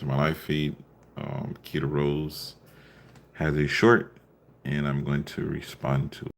to my live feed. Keita Rose has a short, and I'm going to respond to it.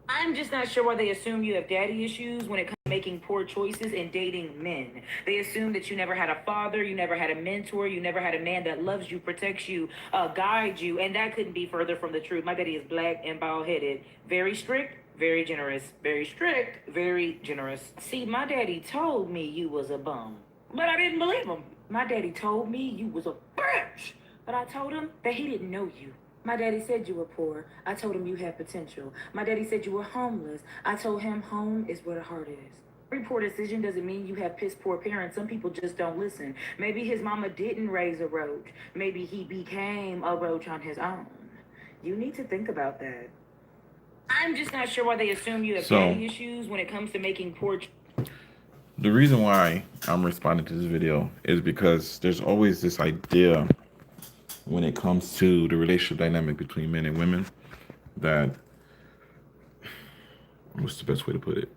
I'm just not sure why they assume you have daddy issues when it comes to making poor choices and dating men. They assume that you never had a father, you never had a mentor, you never had a man that loves you, protects you, guides you, and that couldn't be further from the truth. My daddy is black and bald headed, very strict, very generous, very strict, very generous. See, my daddy told me you was a bum, but I didn't believe him. My daddy told me you was a bitch, but I told him that he didn't know you. My daddy said you were poor. I told him you had potential. My daddy said you were homeless. I told him home is where the heart is. Every poor decision doesn't mean you have piss poor parents. Some people just don't listen. Maybe his mama didn't raise a roach. Maybe he became a roach on his own. You need to think about that. I'm just not sure why they assume you have So, daddy issues when it comes to making poor. the reason why I'm responding to this video is because there's always this idea when it comes to the relationship dynamic between men and women that, what's the best way to put it?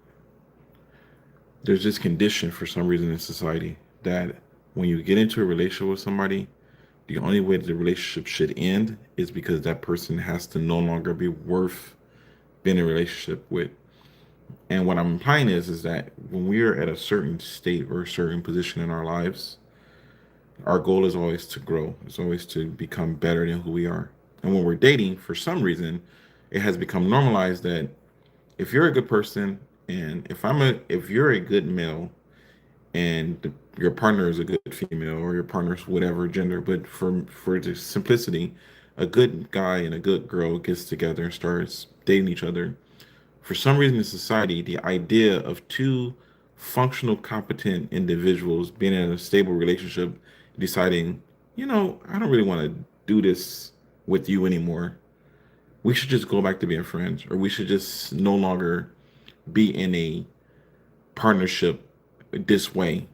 There's this condition for some reason in society that when you get into a relationship with somebody, the only way that the relationship should end is because that person has to no longer be worth being in a relationship with. And what I'm implying is that when we are at a certain state or a certain position in our lives, our goal is always to grow. It's always to become better than who we are. And when we're dating, for some reason, it has become normalized that if you're a good person and if you're a good male and your partner is a good female or your partner's whatever gender, but for the simplicity, a good guy and a good girl gets together and starts dating each other. For some reason in society, the idea of two functional, competent individuals being in a stable relationship, deciding, I don't really want to do this with you anymore. We should just go back to being friends, or we should just no longer be in a partnership this way.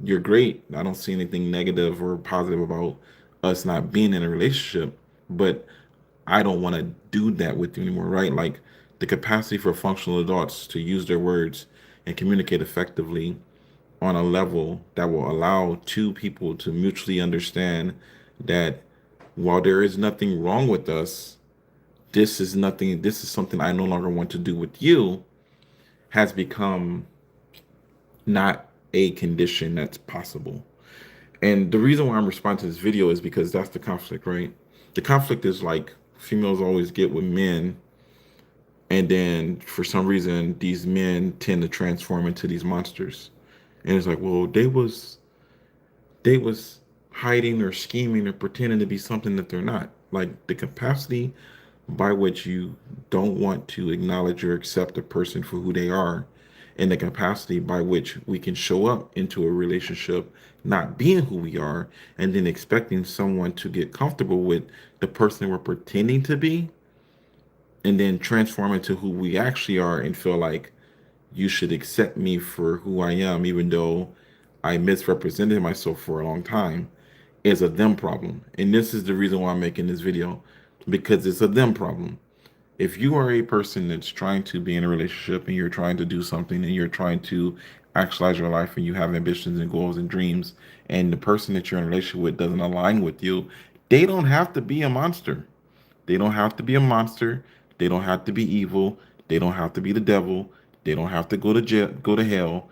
You're great. I don't see anything negative or positive about us not being in a relationship, but I don't want to do that with you anymore, right? Like the capacity for functional adults to use their words and communicate effectively on a level that will allow two people to mutually understand that while there is nothing wrong with us, this is something I no longer want to do with you, has become not a condition that's possible. And the reason why I'm responding to this video is because that's the conflict, right? The conflict is like females always get with men, and then for some reason these men tend to transform into these monsters. And it's like, well, they was hiding or scheming or pretending to be something that they're not. Like the capacity by which you don't want to acknowledge or accept a person for who they are, and the capacity by which we can show up into a relationship not being who we are, and then expecting someone to get comfortable with the person we're pretending to be, and then transform into who we actually are and feel like you should accept me for who I am, even though I misrepresented myself for a long time, is a them problem. And this is the reason why I'm making this video, because it's a them problem. If you are a person that's trying to be in a relationship and you're trying to do something and you're trying to actualize your life and you have ambitions and goals and dreams, and the person that you're in a relationship with doesn't align with you, they don't have to be a monster. They don't have to be a monster. They don't have to be evil. They don't have to be the devil. They don't have to go to jail, go to hell.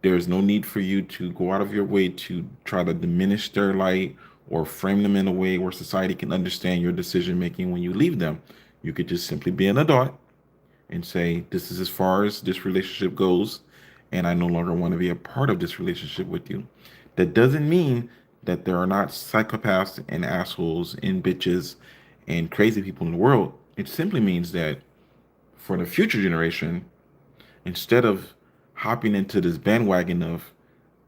There's no need for you to go out of your way to try to diminish their light or frame them in a way where society can understand your decision making when you leave them. You could just simply be an adult and say, this is as far as this relationship goes, and I no longer want to be a part of this relationship with you. That doesn't mean that there are not psychopaths and assholes and bitches and crazy people in the world. It simply means that for the future generation, instead of hopping into this bandwagon of,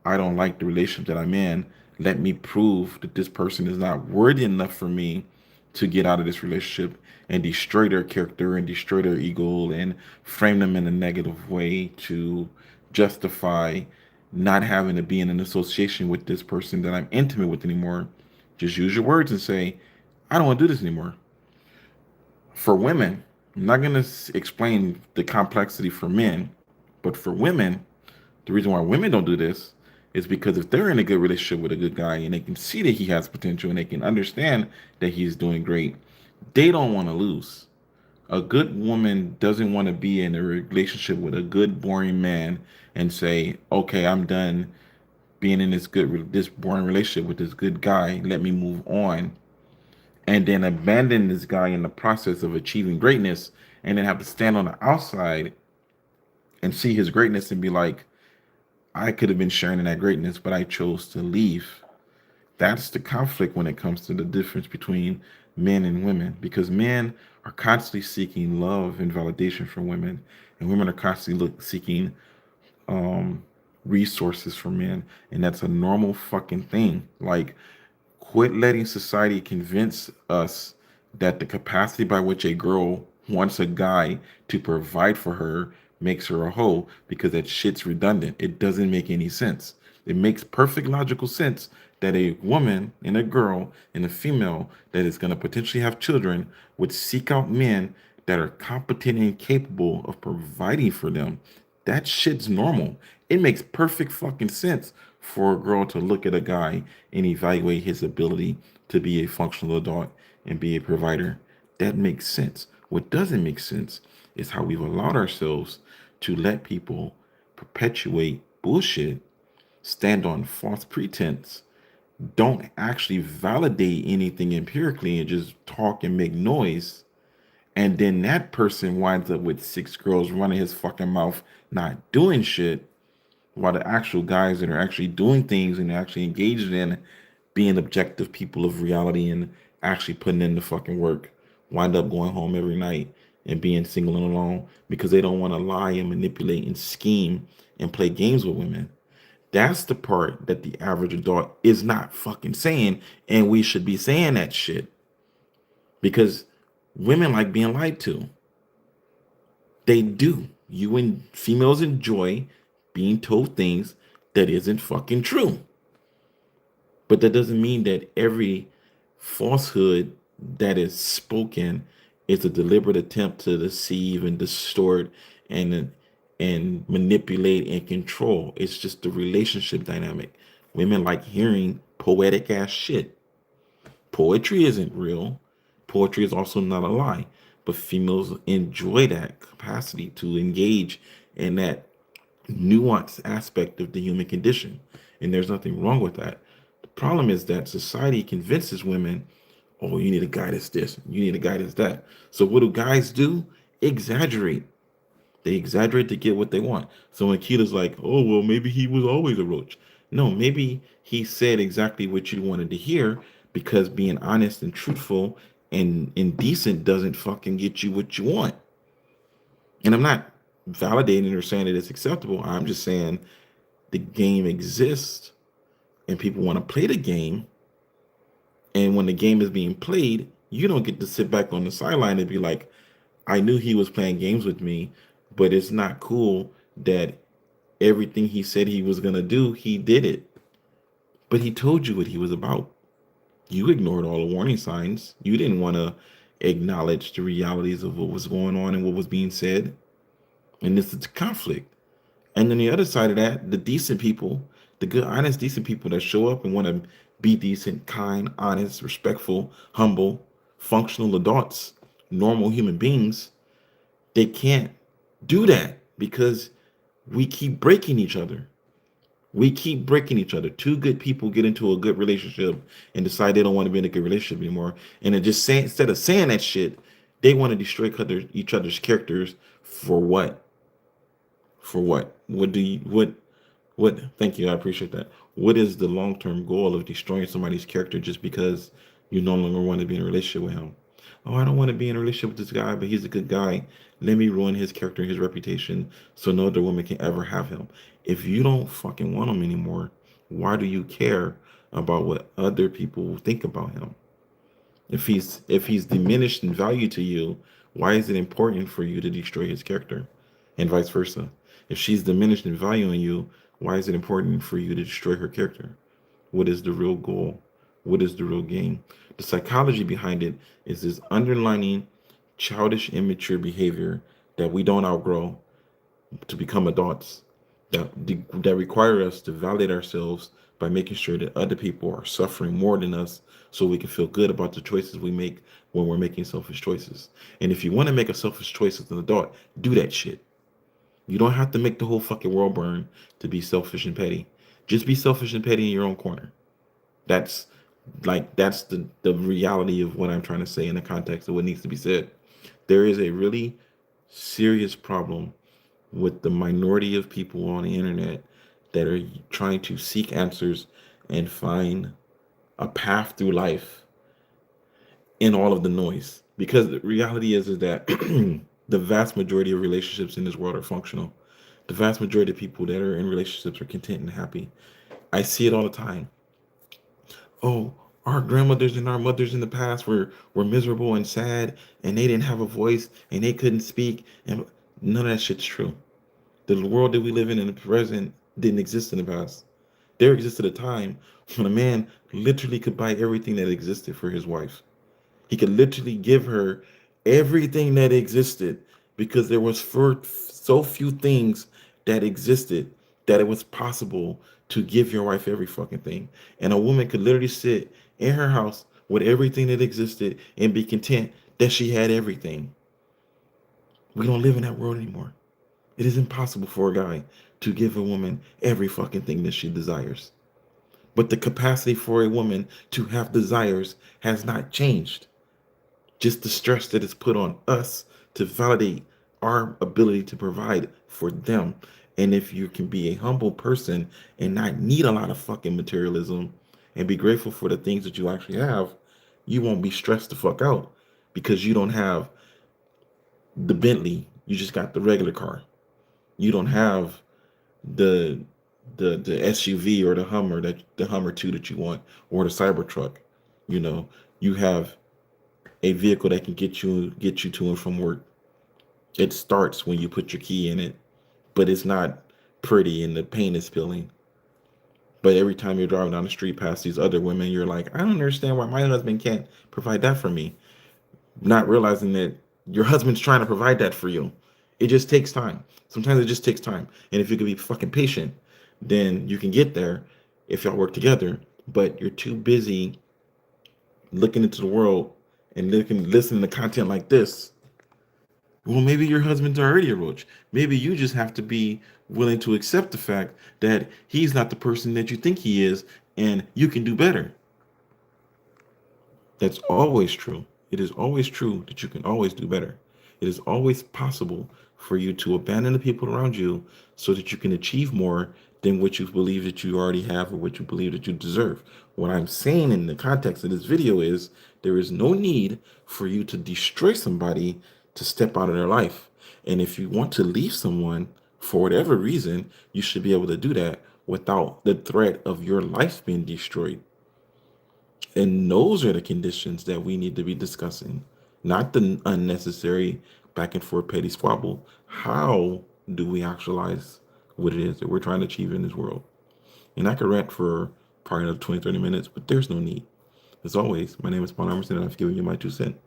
I don't like the relationship that I'm in, let me prove that this person is not worthy enough for me to get out of this relationship, and destroy their character and destroy their ego and frame them in a negative way to justify not having to be in an association with this person that I'm intimate with anymore. Just use your words and say, I don't want to do this anymore. For women, I'm not going to explain the complexity for men, but for women, the reason why women don't do this is because if they're in a good relationship with a good guy and they can see that he has potential and they can understand that he's doing great, they don't want to lose. A good woman doesn't want to be in a relationship with a good boring man and say, "Okay, I'm done being in this boring relationship with this good guy. Let me move on." And then abandon this guy in the process of achieving greatness and then have to stand on the outside and see his greatness and be like, I could have been sharing in that greatness, but I chose to leave. That's the conflict when it comes to the difference between men and women, because men are constantly seeking love and validation from women, and women are constantly seeking um, resources from men, and that's a normal fucking thing. Like, quit letting society convince us that the capacity by which a girl wants a guy to provide for her makes her a hoe, because that shit's redundant. It doesn't make any sense. It makes perfect logical sense that a woman and a girl and a female that is going to potentially have children would seek out men that are competent and capable of providing for them. That shit's normal. It makes perfect fucking sense for a girl to look at a guy and evaluate his ability to be a functional adult and be a provider. That makes sense. What doesn't make sense is how we've allowed ourselves to let people perpetuate bullshit, stand on false pretense, don't actually validate anything empirically, and just talk and make noise. And then that person winds up with six girls running his fucking mouth, not doing shit, while the actual guys that are actually doing things and actually engaged in being objective people of reality and actually putting in the fucking work wind up going home every night and being single and alone because they don't want to lie and manipulate and scheme and play games with women. That's the part that the average adult is not fucking saying, and we should be saying that shit because women like being lied to. They do. You and females enjoy being told things that isn't fucking true. But that doesn't mean that every falsehood that is spoken is a deliberate attempt to deceive and distort and manipulate and control. It's just the relationship dynamic. Women like hearing poetic ass shit. Poetry isn't real. Poetry is also not a lie. But females enjoy that capacity to engage in that nuanced aspect of the human condition. And there's nothing wrong with that. The problem is that society convinces women, oh, you need a guy that's this, you need a guy that's that. So what do guys do? Exaggerate. They exaggerate to get what they want. So when Keita's like, oh, well, maybe he was always a roach. No, maybe he said exactly what you wanted to hear because being honest and truthful and decent doesn't fucking get you what you want. And I'm not validating or saying that it's acceptable. I'm just saying the game exists and people want to play the game. And when the game is being played, you don't get to sit back on the sideline and be like, I knew he was playing games with me, but it's not cool that everything he said he was going to do, he did it. But he told you what he was about. You ignored all the warning signs. You didn't want to acknowledge the realities of what was going on and what was being said. And this is conflict. And then the other side of that, the decent people, the good, honest, decent people that show up and want to be decent, kind, honest, respectful, humble, functional adults, normal human beings, they can't do that because we keep breaking each other. We keep breaking each other. Two good people get into a good relationship and decide they don't want to be in a good relationship anymore. And then just say, instead of saying that shit, they want to destroy each other's characters for what? For what? What do you what thank you, I appreciate that. What is the long-term goal of destroying somebody's character just because you no longer want to be in a relationship with him? Oh, I don't want to be in a relationship with this guy, but he's a good guy. Let me ruin his character and his reputation so no other woman can ever have him. If you don't fucking want him anymore, why do you care about what other people think about him? If he's diminished in value to you, why is it important for you to destroy his character? And vice versa. If she's diminished in value in you, why is it important for you to destroy her character? What is the real goal? What is the real game? The psychology behind it is this underlining childish, immature behavior that we don't outgrow to become adults. that require us to validate ourselves by making sure that other people are suffering more than us, so we can feel good about the choices we make when we're making selfish choices. And if you want to make a selfish choice as an adult, do that shit. You don't have to make the whole fucking world burn to be selfish and petty. Just be selfish and petty in your own corner. That's that's the reality of what I'm trying to say in the context of what needs to be said. There is a really serious problem with the minority of people on the internet that are trying to seek answers and find a path through life in all of the noise. Because the reality is that the vast majority of relationships in this world are functional. The vast majority of people that are in relationships are content and happy. I see it all the time. Oh, our grandmothers and our mothers in the past were miserable and sad, and they didn't have a voice and they couldn't speak, and none of that shit's true. The world that we live in the present didn't exist in the past. There existed a time when a man literally could buy everything that existed for his wife. He could literally give her everything that existed because there was for so few things that existed that it was possible to give your wife every fucking thing. And a woman could literally sit in her house with everything that existed and be content that she had everything. We don't live in that world anymore. It is impossible for a guy to give a woman every fucking thing that she desires. But the capacity for a woman to have desires has not changed. Just the stress that is put on us to validate our ability to provide for them. And if you can be a humble person and not need a lot of fucking materialism and be grateful for the things that you actually have, you won't be stressed the fuck out because you don't have the Bentley. You just got the regular car. You don't have the the SUV or the Hummer 2 that you want or the Cybertruck. You know, you have a vehicle that can get you to and from work. It starts when you put your key in it, but it's not pretty and the paint is peeling. But every time you're driving down the street past these other women, you're like, I don't understand why my husband can't provide that for me. Not realizing that your husband's trying to provide that for you. It just takes time. Sometimes it just takes time. And if you can be fucking patient, then you can get there if y'all work together. But you're too busy looking into the world and listening to content like this. Well, maybe your husband's already a roach. Maybe you just have to be willing to accept the fact that he's not the person that you think he is, and you can do better. That's always true. It is always true that you can always do better. It is always possible for you to abandon the people around you so that you can achieve more than what you believe that you already have or what you believe that you deserve. What I'm saying in the context of this video is there is no need for you to destroy somebody to step out of their life. And if you want to leave someone for whatever reason, you should be able to do that without the threat of your life being destroyed. And those are the conditions that we need to be discussing, not the unnecessary back and forth petty squabble. How do we actualize what it is that we're trying to achieve in this world? And I could rant for probably another 20, 30 minutes, but there's no need. As always, my name is Paul Emerson, and I've given you my 2 cents.